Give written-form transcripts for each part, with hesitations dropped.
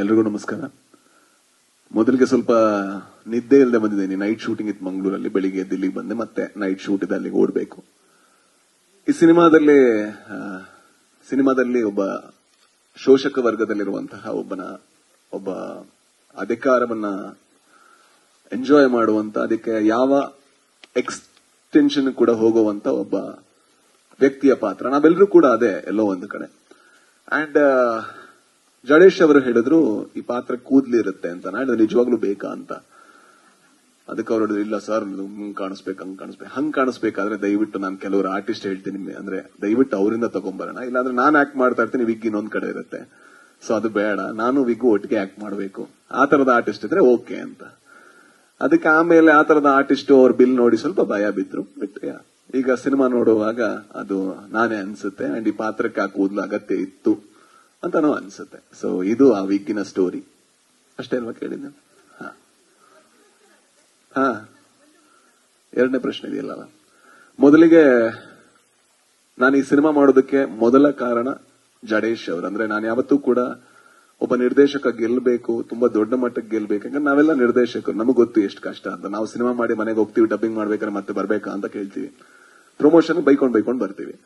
ಎಲ್ರಿಗೂ ನಮಸ್ಕಾರ. ಮೊದಲಿಗೆ ಸ್ವಲ್ಪ ನಿದ್ದೆ ಇಲ್ಲದೆ ಬಂದಿದ್ದೀನಿ. ನೈಟ್ ಶೂಟಿಂಗ್ ಇತ್ತು ಮಂಗಳೂರಲ್ಲಿ. ಬೆಳಿಗ್ಗೆ ದಿಲ್ಲಿಗೆ ಬಂದೆ, ಮತ್ತೆ ನೈಟ್ ಶೂಟ್ ಇದೆ, ಅಲ್ಲಿಗೆ ಓಡಬೇಕು. ಈ ಸಿನಿಮಾದಲ್ಲಿ ಒಬ್ಬ ಶೋಷಕ ವರ್ಗದಲ್ಲಿರುವಂತಹ ಒಬ್ಬ ಅಧಿಕಾರವನ್ನ ಎಂಜಾಯ್ ಮಾಡುವಂತ, ಅದಕ್ಕೆ ಯಾವ ಎಕ್ಸ್ಟೆನ್ಷನ್ ಕೂಡ ಹೋಗುವಂತ ಒಬ್ಬ ವ್ಯಕ್ತಿಯ ಪಾತ್ರ. ನಾವೆಲ್ಲರೂ ಕೂಡ ಅದೇ ಎಲ್ಲೋ ಒಂದು ಕಡೆ. ಅಂಡ್ ಜಡೇಶ್ ಅವರು ಹೇಳಿದ್ರು ಈ ಪಾತ್ರ ಕೂದ್ಲಿ ಇರುತ್ತೆ ಅಂತ. ನಾನು ನಿಜವಾಗ್ಲೂ ಬೇಕಾ ಅಂತ. ಅದಕ್ಕೆ ಅವ್ರು ಹೇಳಿದ್ರು, ಇಲ್ಲ ಸರ್, ಹಂಗ್ ಕಾಣಿಸ್ಬೇಕಾದ್ರೆ ದಯವಿಟ್ಟು ನಾನು ಕೆಲವರು ಆರ್ಟಿಸ್ಟ್ ಹೇಳ್ತೀನಿ, ಅಂದ್ರೆ ದಯವಿಟ್ಟು ಅವರಿಂದ ತಗೊಂಡ್ಬರೋಣ, ಇಲ್ಲಾಂದ್ರೆ ನಾನು ಆಕ್ಟ್ ಮಾಡ್ತಾ ಇರ್ತೀನಿ, ವಿಗ್ ಇನ್ನೊಂದ್ ಕಡೆ ಇರುತ್ತೆ, ಸೊ ಅದು ಬೇಡ, ನಾನು ವಿಗ್ ಒಟ್ಟಿಗೆ ಆಕ್ಟ್ ಮಾಡಬೇಕು, ಆ ತರದ ಆರ್ಟಿಸ್ಟ್ ಇದ್ರೆ ಓಕೆ ಅಂತ. ಅದಕ್ಕೆ ಆಮೇಲೆ ಆ ತರದ ಆರ್ಟಿಸ್ಟ್ ಅವ್ರ ಬಿಲ್ ನೋಡಿ ಸ್ವಲ್ಪ ಭಯ ಬಿದ್ರು. ಬಟ್ ಈಗ ಸಿನಿಮಾ ನೋಡುವಾಗ ಅದು ನಾನೇ ಅನ್ಸುತ್ತೆ. ಅಂಡ್ ಈ ಪಾತ್ರಕ್ಕೆ ಆ ಕೂದಲು ಅಗತ್ಯ ಇತ್ತು ಅಂತಾನೂ ಅನ್ಸುತ್ತೆ. ಸೊ ಇದು ಆ ವಿಗ್ಗಿನ ಸ್ಟೋರಿ ಅಷ್ಟೇ ಅಲ್ವಾ ಕೇಳಿದ್ದೆ? ಹಾ, ಎರಡನೇ ಪ್ರಶ್ನೆ ಇದೆಯಲ್ಲ. ಮೊದಲಿಗೆ ನಾನು ಈ ಸಿನಿಮಾ ಮಾಡೋದಕ್ಕೆ ಮೊದಲ ಕಾರಣ ಜಡೇಶ್ ಅವರು. ಅಂದ್ರೆ ನಾನು ಯಾವತ್ತೂ ಕೂಡ ಒಬ್ಬ ನಿರ್ದೇಶಕ ಗೆಲ್ಲಬೇಕು, ತುಂಬಾ ದೊಡ್ಡ ಮಟ್ಟಕ್ಕೆ ಗೆಲ್ಲಬೇಕು. ಯಾಕಂದ್ರೆ ನಾವೆಲ್ಲ ನಿರ್ದೇಶಕರು, ನಮಗೆ ಗೊತ್ತು ಎಷ್ಟು ಕಷ್ಟ ಅಂತ. ನಾವು ಸಿನಿಮಾ ಮಾಡಿ ಮನೆಗೆ ಹೋಗ್ತೀವಿ, ಡಬ್ಬಿಂಗ್ ಮಾಡ್ಬೇಕಾದ್ರೆ ಮತ್ತೆ ಬರ್ಬೇಕಾ ಅಂತ ಕೇಳ್ತೀವಿ, ಪ್ರಮೋಷನ್ ಬೈಕೊಂಡ್ ಬರ್ತೀವಿ.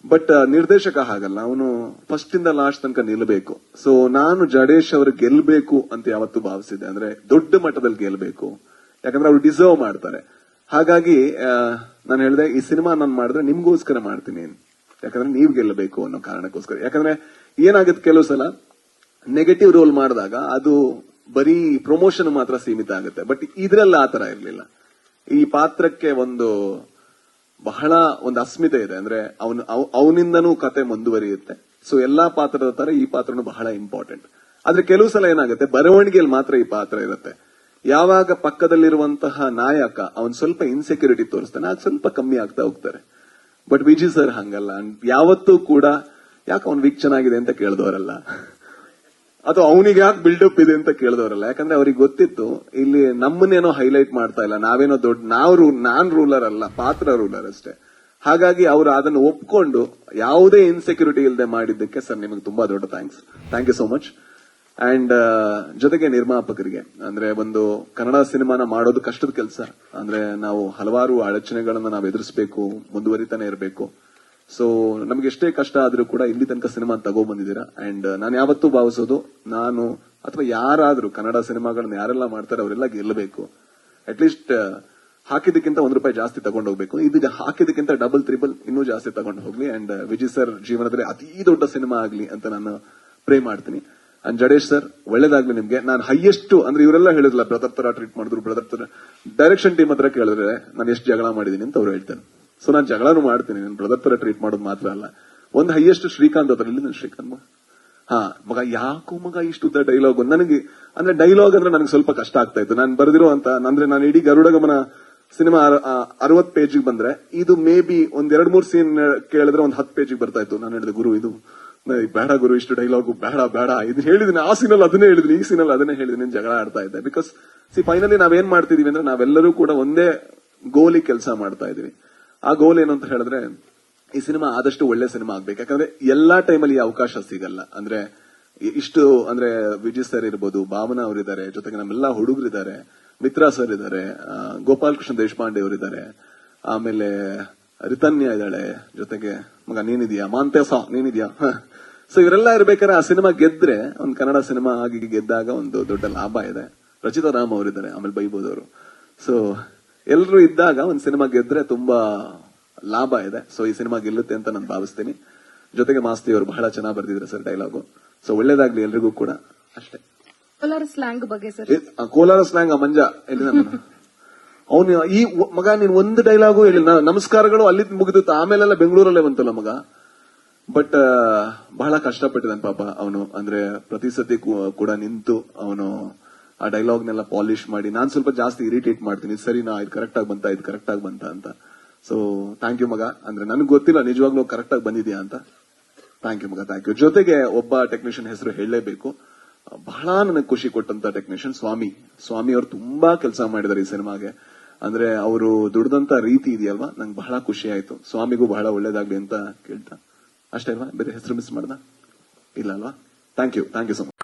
ಬಟ್ ನಿರ್ದೇಶಕ ಹಾಗಲ್ಲ, ಅವನು ಫಸ್ಟ್ ಇಂದ ಲಾಸ್ಟ್ ತನಕ ನಿಲ್ಲಬೇಕು. ಸೊ ನಾನು ಜಡೇಶ್ ಅವರು ಗೆಲ್ಲಬೇಕು ಅಂತ ಯಾವತ್ತೂ ಭಾವಿಸಿದೆ. ಅಂದ್ರೆ ದೊಡ್ಡ ಮಟ್ಟದಲ್ಲಿ ಗೆಲ್ಲಬೇಕು, ಯಾಕಂದ್ರೆ ಅವ್ರು ಡಿಸರ್ವ್ ಮಾಡ್ತಾರೆ. ಹಾಗಾಗಿ ನಾನು ಹೇಳಿದೆ, ಈ ಸಿನಿಮಾ ನಾನು ಮಾಡಿದ್ರೆ ನಿಮ್ಗೋಸ್ಕರ ಮಾಡ್ತೀನಿ, ಯಾಕಂದ್ರೆ ನೀವ್ ಗೆಲ್ಲಬೇಕು ಅನ್ನೋ ಕಾರಣಕ್ಕೋಸ್ಕರ. ಯಾಕಂದ್ರೆ ಏನಾಗುತ್ತೆ, ಕೆಲವು ಸಲ ನೆಗೆಟಿವ್ ರೋಲ್ ಮಾಡಿದಾಗ ಅದು ಬರೀ ಪ್ರಮೋಷನ್ ಮಾತ್ರ ಸೀಮಿತ ಆಗುತ್ತೆ. ಬಟ್ ಇದ್ರೆಲ್ಲ ಆತರ ಇರ್ಲಿಲ್ಲ. ಈ ಪಾತ್ರಕ್ಕೆ ಬಹಳ ಒಂದು ಅಸ್ಮಿತೆ ಇದೆ. ಅಂದ್ರೆ ಅವನಿಂದನೂ ಕತೆ ಮುಂದುವರಿಯುತ್ತೆ. ಸೊ ಎಲ್ಲಾ ಪಾತ್ರದ ತರ ಈ ಪಾತ್ರನೂ ಬಹಳ ಇಂಪಾರ್ಟೆಂಟ್. ಆದ್ರೆ ಕೆಲವು ಸಲ ಏನಾಗುತ್ತೆ, ಬರವಣಿಗೆಯಲ್ಲಿ ಮಾತ್ರ ಈ ಪಾತ್ರ ಇರುತ್ತೆ. ಯಾವಾಗ ಪಕ್ಕದಲ್ಲಿರುವಂತಹ ನಾಯಕ ಅವನ್ ಸ್ವಲ್ಪ ಇನ್ಸೆಕ್ಯೂರಿಟಿ ತೋರಿಸ್ತಾನೆ, ಅದು ಸ್ವಲ್ಪ ಕಮ್ಮಿ ಆಗ್ತಾ ಹೋಗ್ತಾರೆ. ಬಟ್ ವಿಜಯ್ ಸರ್ ಹಂಗಲ್ಲ. ಯಾವತ್ತೂ ಕೂಡ ಯಾಕೆ ಅವ್ನ್ ವಿಗ್ ಚೆನ್ನಾಗಿದೆ ಅಂತ ಕೇಳಿದವರಲ್ಲ, ಅಥವಾ ಅವನಿಗೆ ಯಾಕೆ ಬಿಲ್ಡಪ್ ಇದೆ ಅಂತ ಕೇಳಿದವರಲ್ಲ. ಯಾಕಂದ್ರೆ ಅವ್ರಿಗೆ ಗೊತ್ತಿತ್ತು, ಇಲ್ಲಿ ನಮ್ಮನ್ನೇನೋ ಹೈಲೈಟ್ ಮಾಡ್ತಾ ಇಲ್ಲ, ನಾವೇನೋ ದೊಡ್ಡ ನಾನ್ ರೂಲರ್ ಅಲ್ಲ, ಪಾತ್ರ ರೂಲರ್ ಅಷ್ಟೇ. ಹಾಗಾಗಿ ಅವರು ಅದನ್ನು ಒಪ್ಕೊಂಡು ಯಾವುದೇ ಇನ್ಸೆಕ್ಯೂರಿಟಿ ಇಲ್ಲದೆ ಮಾಡಿದ್ದಕ್ಕೆ ಸರ್ ನಿಮಗೆ ತುಂಬಾ ದೊಡ್ಡ thank you so much. And ಜೊತೆಗೆ ನಿರ್ಮಾಪಕರಿಗೆ, ಅಂದ್ರೆ ಒಂದು ಕನ್ನಡ ಸಿನಿಮಾನ ಮಾಡೋದು ಕಷ್ಟದ ಕೆಲಸ. ಅಂದ್ರೆ ನಾವು ಹಲವಾರು ಅಡಚಣೆಗಳನ್ನ ನಾವು ಎದುರಿಸಬೇಕು, ಮುಂದುವರಿತಾನೆ ಇರಬೇಕು. ಸೊ ನಮ್ಗೆ ಎಷ್ಟೇ ಕಷ್ಟ ಆದ್ರೂ ಕೂಡ ಇಲ್ಲಿ ತನಕ ಸಿನಿಮಾ ತಗೊಂಡ್ಬಂದಿದ್ದೀರಾ. ಅಂಡ್ ನಾನು ಯಾವತ್ತೂ ಭಾವಿಸೋದು, ನಾನು ಅಥವಾ ಯಾರಾದ್ರೂ ಕನ್ನಡ ಸಿನಿಮಾಗಳನ್ನ ಯಾರೆಲ್ಲ ಮಾಡ್ತಾರೆ ಅವರೆಲ್ಲ ಗೆಲ್ಲಬೇಕು. ಅಟ್ಲೀಸ್ಟ್ ಹಾಕಿದಕ್ಕಿಂತ ₹1 ಜಾಸ್ತಿ ತಗೊಂಡು ಹೋಗ್ಬೇಕು. ಇದು ಹಾಕಿದಕ್ಕಿಂತ ಡಬಲ್ ತ್ರಿಬಲ್ ಇನ್ನೂ ಜಾಸ್ತಿ ತಗೊಂಡು ಹೋಗ್ಲಿ. ಅಂಡ್ ವಿಜಯ್ ಸರ್ ಜೀವನದಲ್ಲಿ ಅತಿ ದೊಡ್ಡ ಸಿನಿಮಾ ಆಗ್ಲಿ ಅಂತ ನಾನು ಪ್ರೇ ಮಾಡ್ತೀನಿ. ಅಂಡ್ ಜಡೇಶ್ ಸರ್, ಒಳ್ಳೇದಾಗ್ಲಿ ನಿಮ್ಗೆ. ನಾನು ಹೈಯೆಸ್ಟ್ ಅಂದ್ರೆ ಇವರೆಲ್ಲ ಹೇಳಿದ್ರಲ್ಲ, ಬ್ರದರ್ ತರ ಟ್ರೀಟ್ ಮಾಡಿದ್ರು, ಬ್ರದರ್ ತರ. ಡೈರೆಕ್ಷನ್ ಟೀಮ್ ಹತ್ರ ಕೇಳಿದ್ರೆ ನಾನು ಎಷ್ಟು ಜಗಳ ಮಾಡಿದೀನಿ ಅಂತ ಅವ್ರು ಹೇಳ್ತಾರೆ. ಸೊ ನಾನು ಜಗಳನೂ ಮಾಡ್ತೀನಿ, ನಾನು ಬ್ರದರ್ ತರ ಟ್ರೀಟ್ ಮಾಡೋದು ಮಾತ್ರ ಅಲ್ಲ. ಒಂದು ಹೈಯೆಸ್ಟ್ ಶ್ರೀಕಾಂತ್ ಹತ್ರ, ಇಲ್ಲಿ ಶ್ರೀಕಾಂತ್ ಮಗ ಯಾಕೋ ಮಗ ಇಷ್ಟು ಉದ್ದ ಡೈಲಾಗ್. ನನಗೆ ಅಂದ್ರೆ ಡೈಲಾಗ್ ಅಂದ್ರೆ ನನಗೆ ಸ್ವಲ್ಪ ಕಷ್ಟ ಆಗ್ತಾ ಇತ್ತು. ನಾನು ಬರೆದಿರೋ ಅಂತ ಅಂದ್ರೆ ನಾನು ಇಡೀ ಗರುಡ ಗಮನ ಸಿನಿಮಾ 60 ಪೇಜಿಗೆ ಬಂದ್ರೆ, ಇದು ಮೇ ಬಿ ಒಂದ್ 2-3 ಸೀನ್ ಕೇಳಿದ್ರೆ ಒಂದು 10 ಪೇಜಿಗೆ ಬರ್ತಾ ಇತ್ತು. ನಾನು ಹೇಳಿದೆ, ಗುರು ಇದು ಬೇಡ ಗುರು, ಇಷ್ಟು ಡೈಲಾಗು ಬೇಡ. ಇದನ್ನ ಹೇಳಿದೀನಿ, ಆ ಸೀನಲ್ಲಿ ಅದನ್ನೇ ಹೇಳಿದೀನಿ, ಈ ಸೀನಲ್ಲಿ ಅದನ್ನೇ ಹೇಳಿದೀನಿ, ಜಗಳ ಆಡ್ತಾ ಇದ್ದೆ. ಬಿಕಾಸ್ ಫೈನಲಿ ನಾವೇನ್ ಮಾಡ್ತಿದೀವಿ ಅಂದ್ರೆ, ನಾವೆಲ್ಲರೂ ಕೂಡ ಒಂದೇ ಗೋಲಿ ಕೆಲಸ ಮಾಡ್ತಾ ಇದೀವಿ. ಆ ಗೋಲ್ ಏನು ಅಂತ ಹೇಳಿದ್ರೆ, ಈ ಸಿನಿಮಾ ಆದಷ್ಟು ಒಳ್ಳೆ ಸಿನಿಮಾ ಆಗ್ಬೇಕು. ಯಾಕಂದ್ರೆ ಎಲ್ಲಾ ಟೈಮಲ್ಲಿ ಈ ಅವಕಾಶ ಸಿಗಲ್ಲ. ಅಂದ್ರೆ ಇಷ್ಟು ಅಂದ್ರೆ ವಿಜಯ್ ಸರ್ ಇರ್ಬೋದು, ಭಾವನಾ ಅವರಿದ್ದಾರೆ, ಜೊತೆಗೆ ನಮ್ಮೆಲ್ಲಾ ಹುಡುಗರಿದ್ದಾರೆ, ಮಿತ್ರಾ ಸರ್ ಇದ್ದಾರೆ, ಗೋಪಾಲ್ ಕೃಷ್ಣ ದೇಶಪಾಂಡೆ ಅವರಿದ್ದಾರೆ, ಆಮೇಲೆ ರಿತನ್ಯ ಇದ್ದಾಳೆ, ಜೊತೆಗೆ ಮಗ ನೀನಿದ್ಯಾ, ಮಾಂತೇಸ ನೀನಿದ್ಯಾ. ಸೊ ಇವರೆಲ್ಲ ಇರ್ಬೇಕಾದ್ರೆ ಆ ಸಿನಿಮಾ ಗೆದ್ರೆ, ಒಂದು ಕನ್ನಡ ಸಿನಿಮಾ ಆಗಿ ಗೆದ್ದಾಗ ಒಂದು ದೊಡ್ಡ ಲಾಭ ಇದೆ. ರಚಿತಾ ರಾಮ್ ಅವರಿದ್ದಾರೆ, ಆಮೇಲೆ ಬೈಬೋದವರು. ಸೊ ಎಲ್ಲರೂ ಇದ್ದಾಗ ಒಂದು ಸಿನಿಮಾ ಗೆದ್ರೆ ತುಂಬಾ ಲಾಭ ಇದೆ. ಸೊ ಈ ಸಿನಿಮಾ ಗೆಲ್ಲುತ್ತೆ ಅಂತ ನಾನು ಭಾವಿಸ್ತೀನಿ. ಜೊತೆಗೆ ಮಾಸ್ತಿ ಅವರು ಬಹಳ ಚೆನ್ನಾಗಿ ಬರ್ದಿದ್ದಾರೆ ಸರ್ ಡೈಲಾಗು. ಸೊ ಒಳ್ಳೇದಾಗ್ಲಿ ಎಲ್ರಿಗೂ ಕೂಡ, ಅಷ್ಟೇ. ಕೋಲಾರ ಸ್ಲ್ಯಾಂಗ್ ಬಗ್ಗೆ ಸರ್, ಕೋಲಾರ ಸ್ಲ್ಯಾಂಗ್ ಮಂಜ ಅವನು ಈ ಮಗ ನೀನ್ ಒಂದು ಡೈಲಾಗು ಹೇಳಿಲ್ಲ. ನಮಸ್ಕಾರಗಳು ಅಲ್ಲಿ ಮುಗಿದಿತ್ತು, ಆಮೇಲೆಲ್ಲ ಬೆಂಗಳೂರಲ್ಲೇ ಬಂತಲ್ಲ ಮಗ. ಬಟ್ ಬಹಳ ಕಷ್ಟಪಟ್ಟಿದ್ದಾನೆ ಪಾಪ ಅವನು. ಅಂದ್ರೆ ಪ್ರತಿ ಸತಿ ಕೂಡ ನಿಂತು ಅವನು ಆ ಡೈಲಾಗ್ನೆಲ್ಲ ಪಾಲಿಶ್ ಮಾಡಿ, ನಾನ್ ಸ್ವಲ್ಪ ಜಾಸ್ತಿ ಇರಿಟೇಟ್ ಮಾಡ್ತೀನಿ, ಸರಿನಾ, ಇದು ಕರೆಕ್ಟ್ ಆಗಿ ಬಂತ ಅಂತ. ಸೊ ಥ್ಯಾಂಕ್ ಯು ಮಗ. ಅಂದ್ರೆ ನನಗೆ ಗೊತ್ತಿಲ್ಲ ನಿಜವಾಗ್ಲೂ ಕರೆಕ್ಟ್ ಆಗಿ ಬಂದಿದ್ಯಾ ಅಂತ. ಥ್ಯಾಂಕ್ ಯು ಮಗ, ಥ್ಯಾಂಕ್ ಯು. ಜೊತೆಗೆ ಒಬ್ಬ ಟೆಕ್ನಿಷಿಯನ್ ಹೆಸರು ಹೇಳಲೇಬೇಕು, ಬಹಳ ನನಗೆ ಖುಷಿ ಕೊಟ್ಟಂತ ಟೆಕ್ನಿಷಿಯನ್ ಸ್ವಾಮಿ ಅವರು ತುಂಬಾ ಕೆಲಸ ಮಾಡಿದ್ದಾರೆ ಈ ಸಿನಿಮಾಗೆ. ಅಂದ್ರೆ ಅವರು ದುಡ್ದಂತ ರೀತಿ ಇದೆಯಲ್ವಾ, ನಂಗೆ ಬಹಳ ಖುಷಿ ಆಯ್ತು. ಸ್ವಾಮಿಗೂ ಬಹಳ ಒಳ್ಳೇದಾಗ್ಲಿ ಅಂತ ಕೇಳ್ತಾ, ಅಷ್ಟೇ ಅಲ್ವಾ? ಬೇರೆ ಹೆಸರು ಮಿಸ್ ಮಾಡ್ದ ಇಲ್ಲ ಅಲ್ವಾ? Thank you so much.